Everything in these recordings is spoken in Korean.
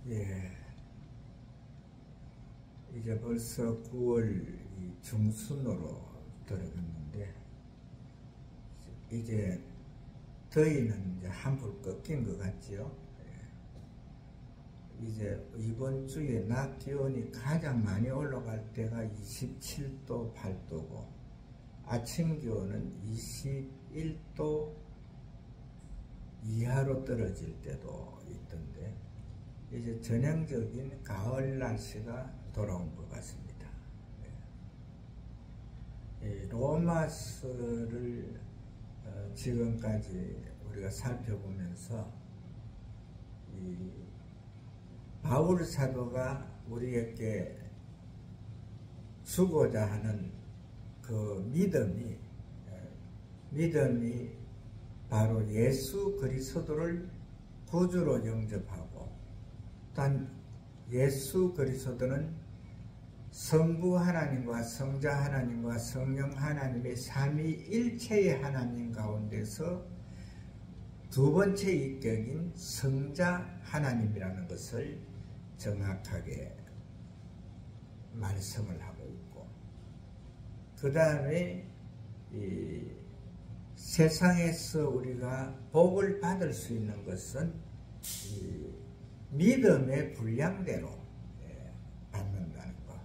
예, 이제 벌써 9월 중순으로 들어갔는데, 이제 더위는 이제 한풀 꺾인 것 같지요. 예. 이제 이번 주에 낮 기온이 가장 많이 올라갈 때가 27도, 8도고, 아침 기온은 21도 이하로 떨어질 때도 있던데, 이제 전형적인 가을 날씨가 돌아온 것 같습니다. 로마서를 지금까지 우리가 살펴보면서 바울 사도가 우리에게 주고자 하는 그 믿음이 바로 예수 그리스도를 구주로 영접하고, 단 예수 그리스도는 성부 하나님과 성자 하나님과 성령 하나님의 삼위일체의 하나님 가운데서 두 번째 인격인 성자 하나님이라는 것을 정확하게 말씀을 하고 있고, 그 다음에 세상에서 우리가 복을 받을 수 있는 것은 믿음의 분량대로 받는다는 것.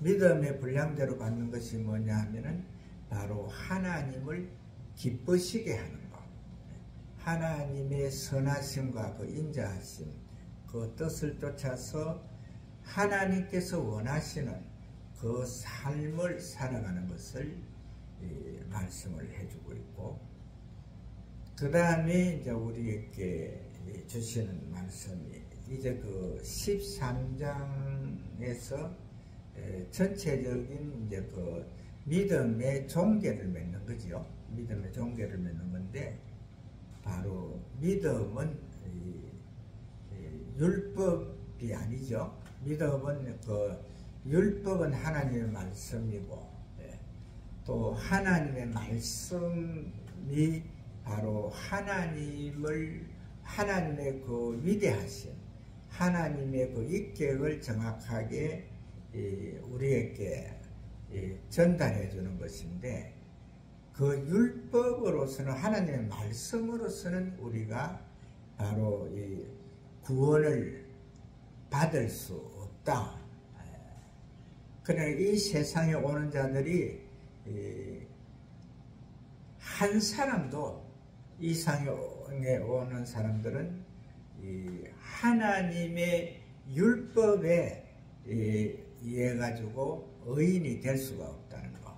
믿음의 분량대로 받는 것이 뭐냐 하면은 바로 하나님을 기쁘시게 하는 것. 하나님의 선하심과 그 인자하심, 그 뜻을 쫓아서 하나님께서 원하시는 그 삶을 살아가는 것을 말씀을 해주고 있고, 그 다음에 이제 우리에게 주시는 말씀이 이제 그 13장에서 전체적인 이제 그 믿음의 종계를 맺는 거지요. 믿음의 종계를 맺는 건데, 바로 믿음은 율법이 아니죠. 믿음은 율법은 하나님의 말씀이고, 또 하나님의 말씀이 바로 하나님의 그 위대하신 하나님의 그 인격을 정확하게 우리에게 전달해 주는 것인데, 그 율법으로서는, 하나님의 말씀으로서는 우리가 바로 이 구원을 받을 수 없다. 그러나 이 세상에 오는 자들이 한 사람도, 이상에 오는 사람들은 하나님의 율법에 의해 가지고 의인이 될 수가 없다는 것.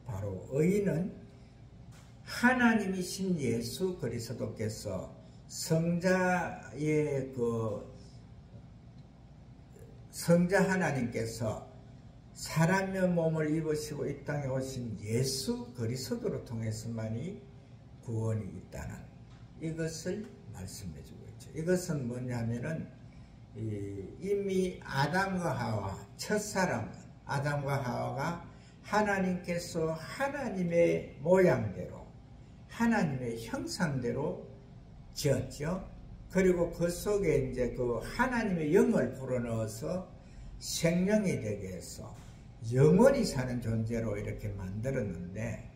바로 의인은 하나님이신 예수 그리스도께서 성자의 성자 하나님께서 사람의 몸을 입으시고 이 땅에 오신 예수 그리스도로 통해서만이 구원이 있다는 이것을 말씀해 주고 있죠. 이것은 뭐냐면은 이미 아담과 하와, 첫사람 아담과 하와가 하나님께서 하나님의 모양대로, 하나님의 형상대로 지었죠. 그리고 그 속에 이제 그 하나님의 영을 불어넣어서 생명이 되게 해서 영원히 사는 존재로 이렇게 만들었는데,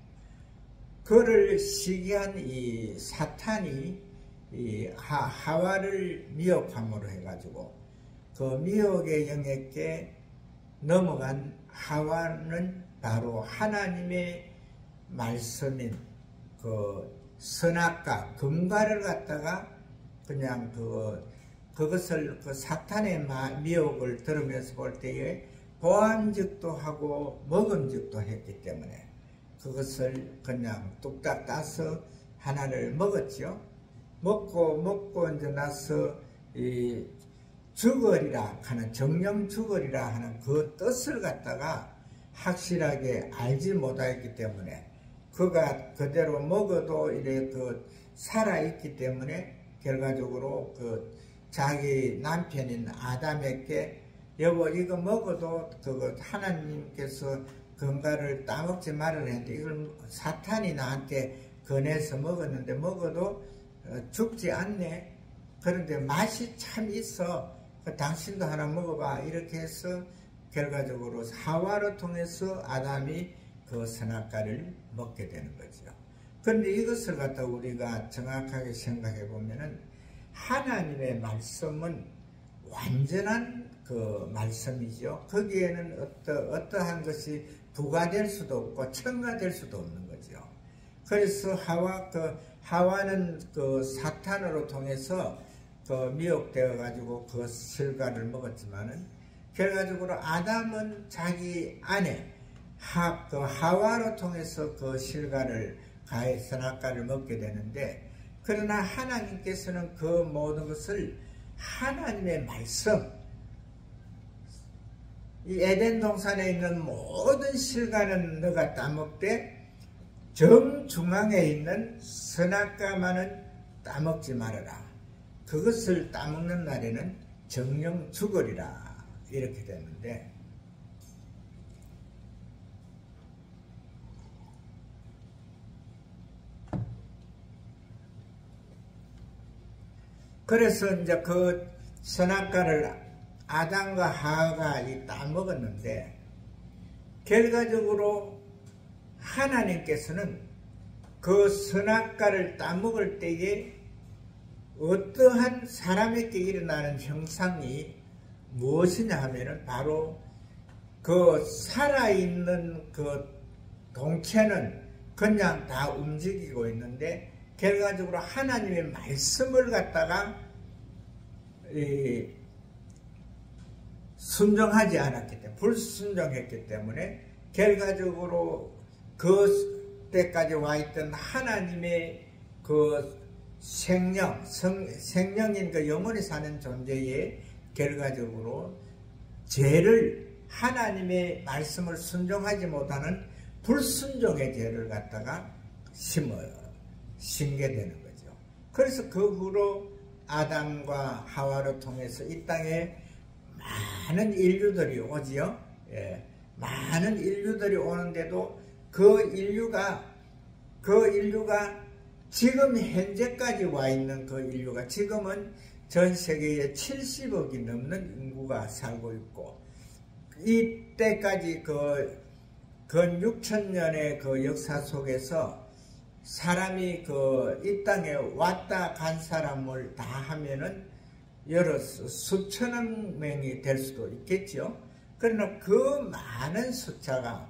그를 시기한 이 사탄이 하와를 미혹함으로 해가지고 그 미혹의 영역에 넘어간 하와는 바로 하나님의 말씀인 그 선악과 금과를 갖다가 그냥 그것을 그 사탄의 미혹을 들으면서 볼 때에 보암직도 하고 먹음직도 했기 때문에 그것을 그냥 뚝딱 따서 하나를 먹었죠. 먹고 이제 나서 죽으리라 하는, 정령 죽으리라 하는 그 뜻을 갖다가 확실하게 알지 못하였기 때문에, 그가 그대로 먹어도 이래 살아있기 때문에 결과적으로 자기 남편인 아담에게 여보 이거 먹어도 하나님께서 금과를 따먹지 말으라 했는데 이걸 사탄이 나한테 권해서 먹었는데 먹어도 죽지 않네. 그런데 맛이 참 있어. 당신도 하나 먹어봐. 이렇게 해서 결과적으로 하와를 통해서 아담이 그 선악과를 먹게 되는 거죠. 그런데 이것을 갖다 우리가 정확하게 생각해 보면은 하나님의 말씀은 완전한 그 말씀이죠. 거기에는 어떠한 것이 부과될 수도 없고 첨가될 수도 없는 거죠. 그래서 하와는 그 사탄으로 통해서 그 미혹되어 가지고 그 실과를 먹었지만은 결과적으로 아담은 자기 안에 그 하와로 통해서 그 실과를 선악과를 먹게 되는데, 그러나 하나님께서는 그 모든 것을 하나님의 말씀, 이 에덴 동산에 있는 모든 실과는 너가 따먹되 정중앙에 있는 선악과만은 따먹지 말아라. 그것을 따먹는 날에는 정령 죽으리라. 이렇게 되는데, 그래서 이제 그 선악과를 아담과 하와가 따먹었는데, 결과적으로 하나님께서는 그 선악과를 따먹을 때에 어떠한 사람에게 일어나는 형상이 무엇이냐 하면은 바로 그 살아있는 그 동체는 그냥 다 움직이고 있는데, 결과적으로 하나님의 말씀을 갖다가 순종하지 않았기 때문에, 불순종했기 때문에 결과적으로 그 때까지 와 있던 하나님의 그 생명인 그 영원히 사는 존재의 결과적으로 죄를, 하나님의 말씀을 순종하지 못하는 불순종의 죄를 갖다가 심게 되는 거죠. 그래서 그 후로 아담과 하와를 통해서 이 땅에 많은 인류들이 오지요. 예, 많은 인류들이 오는데도 그 인류가 지금 현재까지 와 있는 그 인류가, 지금은 전 세계에 70억이 넘는 인구가 살고 있고, 이때까지 근 6,000년의 그 역사 속에서 사람이 이 땅에 왔다 간 사람을 다 하면은 수천억 명이 될 수도 있겠죠. 그러나 그 많은 숫자가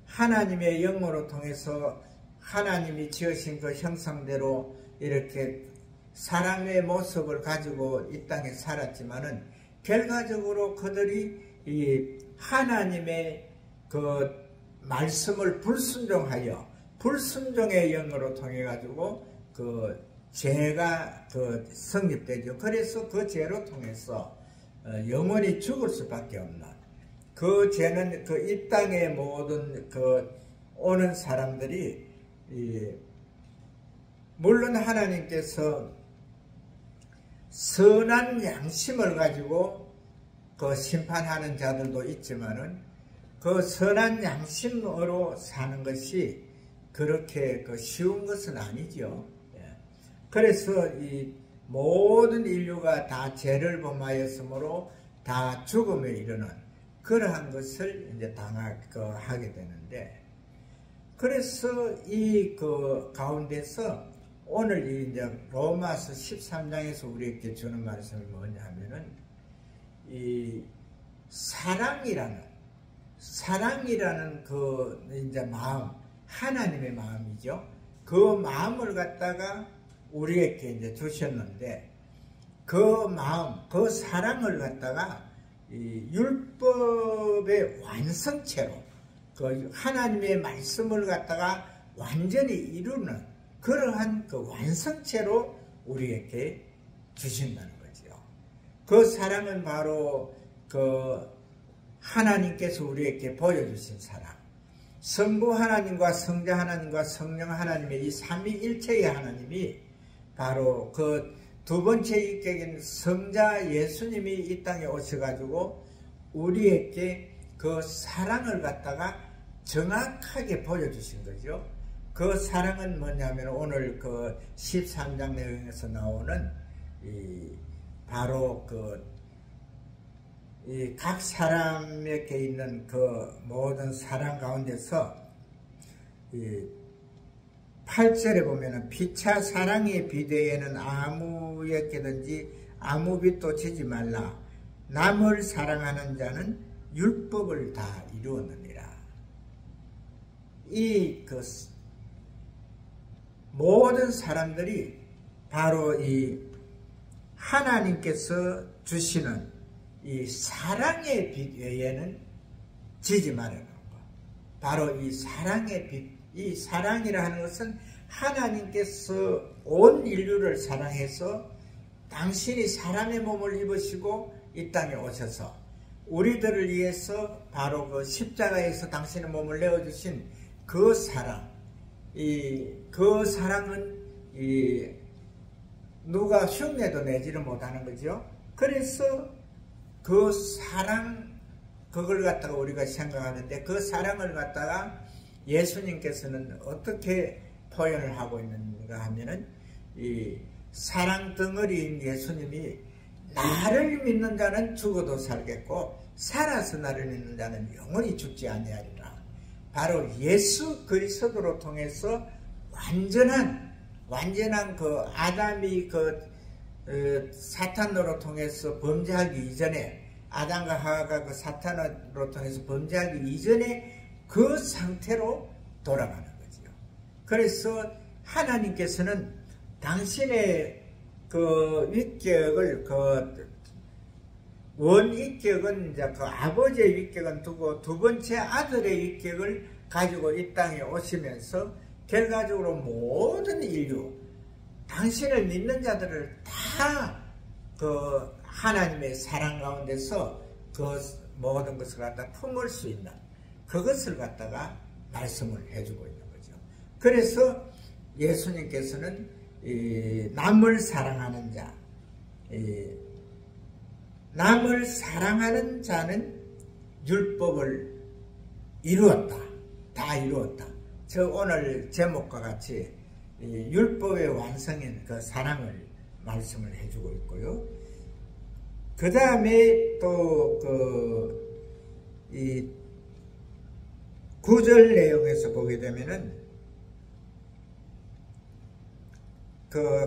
하나님의 영으로 통해서 하나님이 지으신 그 형상대로 이렇게 사람의 모습을 가지고 이 땅에 살았지만은, 결과적으로 그들이 이 하나님의 그 말씀을 불순종하여 불순종의 영으로 통해 가지고 그 죄가 성립되죠. 그래서 그 죄로 통해서 영원히 죽을 수밖에 없는, 그 죄는 이 땅의 모든 오는 사람들이, 물론 하나님께서 선한 양심을 가지고 심판하는 자들도 있지만은, 그 선한 양심으로 사는 것이 그렇게 쉬운 것은 아니죠. 그래서 이 모든 인류가 다 죄를 범하였으므로 다 죽음에 이르는 그러한 것을 이제 하게 되는데, 그래서 이 가운데서 오늘 이제 로마서 13장에서 우리에게 주는 말씀이 뭐냐 하면은, 이 사랑이라는 이제 마음, 하나님의 마음이죠. 그 마음을 갖다가 우리에게 이제 주셨는데, 그 마음, 그 사랑을 갖다가 이 율법의 완성체로 하나님의 말씀을 갖다가 완전히 이루는 그러한 완성체로 우리에게 주신다는 거죠. 그 사랑은 바로 하나님께서 우리에게 보여주신 사랑, 성부 하나님과 성자 하나님과 성령 하나님의 이 삼위일체의 하나님이 바로 두 번째 인격인 성자 예수님이 이 땅에 오셔가지고 우리에게 그 사랑을 갖다가 정확하게 보여주신 거죠. 그 사랑은 뭐냐면 오늘 13장 내용에서 나오는 바로 각 사람에게 있는 그 모든 사랑 가운데서 8절에 보면은 피차 사랑의 비대에는 아무에게든지 아무 빚도 지지 말라. 남을 사랑하는 자는 율법을 다 이루었느니라. 모든 사람들이 바로 이 하나님께서 주시는 이 사랑의 빛 외에는 지지 말라는 것. 바로 이 사랑의 빛, 이 사랑이라 하는 것은 하나님께서 온 인류를 사랑해서 당신이 사람의 몸을 입으시고 이 땅에 오셔서 우리들을 위해서 바로 그 십자가에서 당신의 몸을 내어주신 그 사랑, 그 사랑은 누가 흉내도 내지를 못하는 거죠. 그래서 그 사랑, 그걸 갖다가 우리가 생각하는데 그 사랑을 갖다가 예수님께서는 어떻게 표현을 하고 있는가 하면은 이 사랑 덩어리인 예수님이 나를 믿는 자는 죽어도 살겠고 살아서 나를 믿는 자는 영원히 죽지 아니하리라. 바로 예수 그리스도로 통해서 완전한 그 아담이 사탄으로 통해서 범죄하기 이전에 아담과 하와가 그 사탄으로 통해서 범죄하기 이전에 그 상태로 돌아가는 거죠. 그래서 하나님께서는 당신의 그 위격을 원위격은 이제 그 아버지의 위격은 두고 두 번째 아들의 위격을 가지고 이 땅에 오시면서 결과적으로 모든 인류 당신을 믿는 자들을 다 그 하나님의 사랑 가운데서 그 모든 것을 갖다 품을 수 있는 그것을 갖다가 말씀을 해주고 있는 거죠. 그래서 예수님께서는 남을 사랑하는 자, 남을 사랑하는 자는 율법을 이루었다. 다 이루었다. 저 오늘 제목과 같이 율법의 완성인 그 사랑을 말씀을 해주고 있고요. 그 다음에 또 이 9절 내용에서 보게 되면은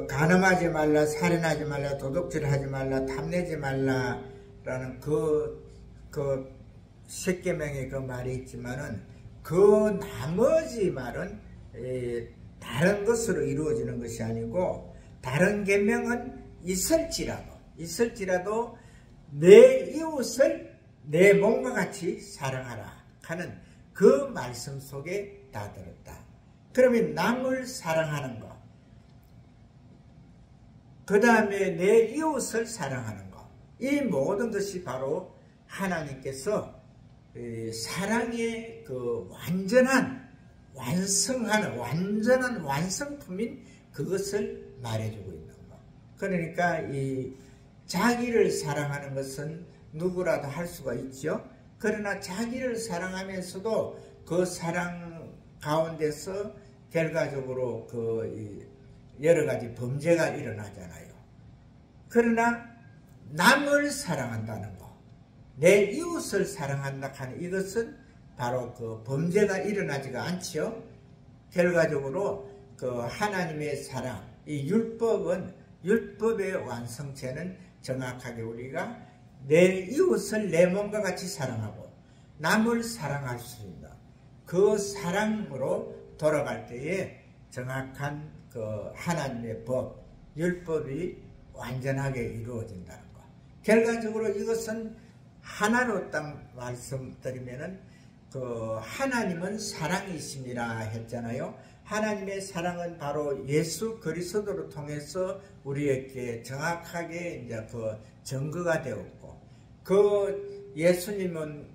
간음하지 말라, 살인하지 말라, 도둑질하지 말라, 탐내지 말라라는 그 10계명의 그 말이 있지만은 그 나머지 말은 다른 것으로 이루어지는 것이 아니고 다른 계명은 있을지라도 내 이웃을 내 몸과 같이 사랑하라 하는 그 말씀 속에 다 들었다. 그러면 남을 사랑하는 것, 그 다음에 내 이웃을 사랑하는 것, 이 모든 것이 바로 하나님께서 사랑의 그 완전한 완성품인 그것을 말해주고 있는 것. 그러니까 이 자기를 사랑하는 것은 누구라도 할 수가 있죠. 그러나 자기를 사랑하면서도 그 사랑 가운데서 결과적으로 여러 가지 범죄가 일어나잖아요. 그러나 남을 사랑한다는 것, 내 이웃을 사랑한다 하는 이것은 바로 그 범죄가 일어나지가 않지요. 결과적으로 그 하나님의 사랑, 이 율법의 완성체는 정확하게 우리가 내 이웃을 내 몸과 같이 사랑하고 남을 사랑할 수 있는 그 사랑으로 돌아갈 때에 정확한 그 하나님의 법, 율법이 완전하게 이루어진다는 것. 결과적으로 이것은 하나로 딱 말씀드리면은 하나님은 사랑이심이라 했잖아요. 하나님의 사랑은 바로 예수 그리스도를 통해서 우리에게 정확하게 이제 증거가 되었고, 예수님은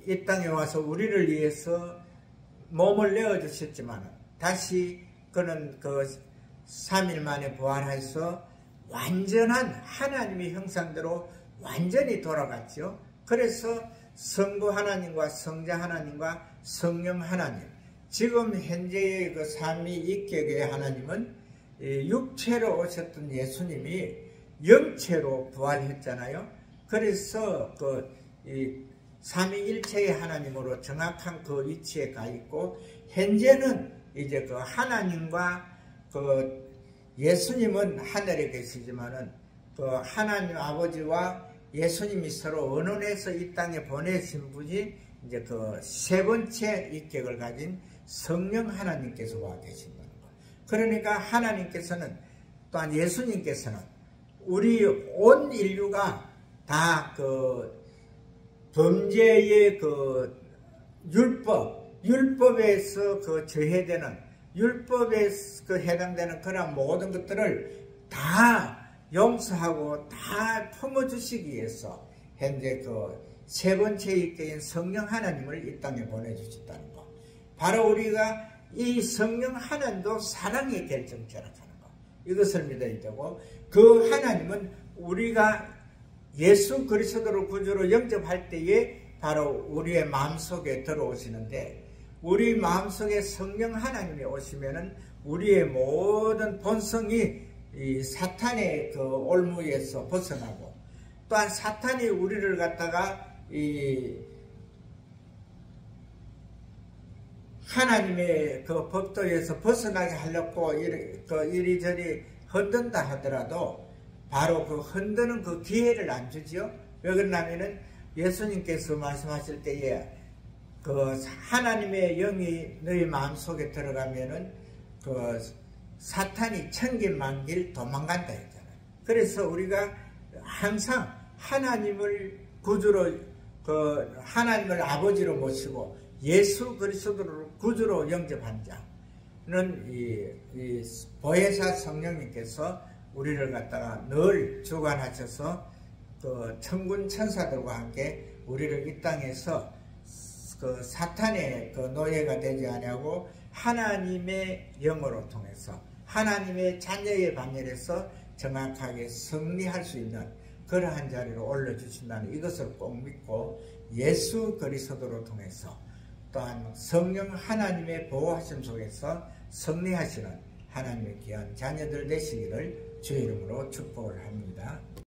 이 땅에 와서 우리를 위해서 몸을 내어주셨지만 다시 그는 3일 만에 부활해서 완전한 하나님의 형상대로 완전히 돌아갔죠. 그래서 성부 하나님과 성자 하나님과 성령 하나님, 지금 현재의 삼위일격의 하나님은 육체로 오셨던 예수님이 영체로 부활했잖아요. 그래서 이 삼위일체의 하나님으로 정확한 그 위치에 가 있고, 현재는 이제 그 하나님과 그 예수님은 하늘에 계시지만은 그 하나님 아버지와 예수님이 서로 언론해서 이 땅에 보내신 분이 이제 그 세 번째 인격을 가진 성령 하나님께서 와 계신다는 거. 그러니까 하나님께서는, 또한 예수님께서는 우리 온 인류가 다 그 범죄의 그 율법에서 그 저해되는, 율법에 그 해당되는 그런 모든 것들을 다 용서하고 다 품어주시기 위해서 현재 그 세 번째 인격인 성령 하나님을 이 땅에 보내주셨다는 거. 바로 우리가 이 성령 하나님도 사랑의 결정체라는 거, 이것을 믿어야 되고, 그 하나님은 우리가 예수 그리스도를 구주로 영접할 때에 바로 우리의 마음속에 들어오시는데, 우리 마음속에 성령 하나님이 오시면은 우리의 모든 본성이 이 사탄의 그 올무에서 벗어나고, 또한 사탄이 우리를 갖다가 이 하나님의 그 법도에서 벗어나게 하려고 이리저리 흔든다 하더라도 바로 그 흔드는 그 기회를 안 주지요. 왜 그러냐면은 예수님께서 말씀하실 때에 그 하나님의 영이 너희 마음속에 들어가면은 그 사탄이 천길만길 도망간다 했잖아요. 그래서 우리가 항상 하나님을 구주로, 그 하나님을 아버지로 모시고 예수 그리스도를 구주로 영접한 자는 이 보혜사 성령님께서 우리를 갖다가 늘 주관하셔서 그 천군 천사들과 함께 우리를 이 땅에서 그 사탄의 그 노예가 되지 아니하고 하나님의 영으로 통해서 하나님의 자녀의 반열에서 정확하게 승리할 수 있는 그러한 자리로 올려주신다는 이것을 꼭 믿고, 예수 그리스도로 통해서 또한 성령 하나님의 보호하심 속에서 승리하시는 하나님의 귀한 자녀들 되시기를 주의 이름으로 축복을 합니다.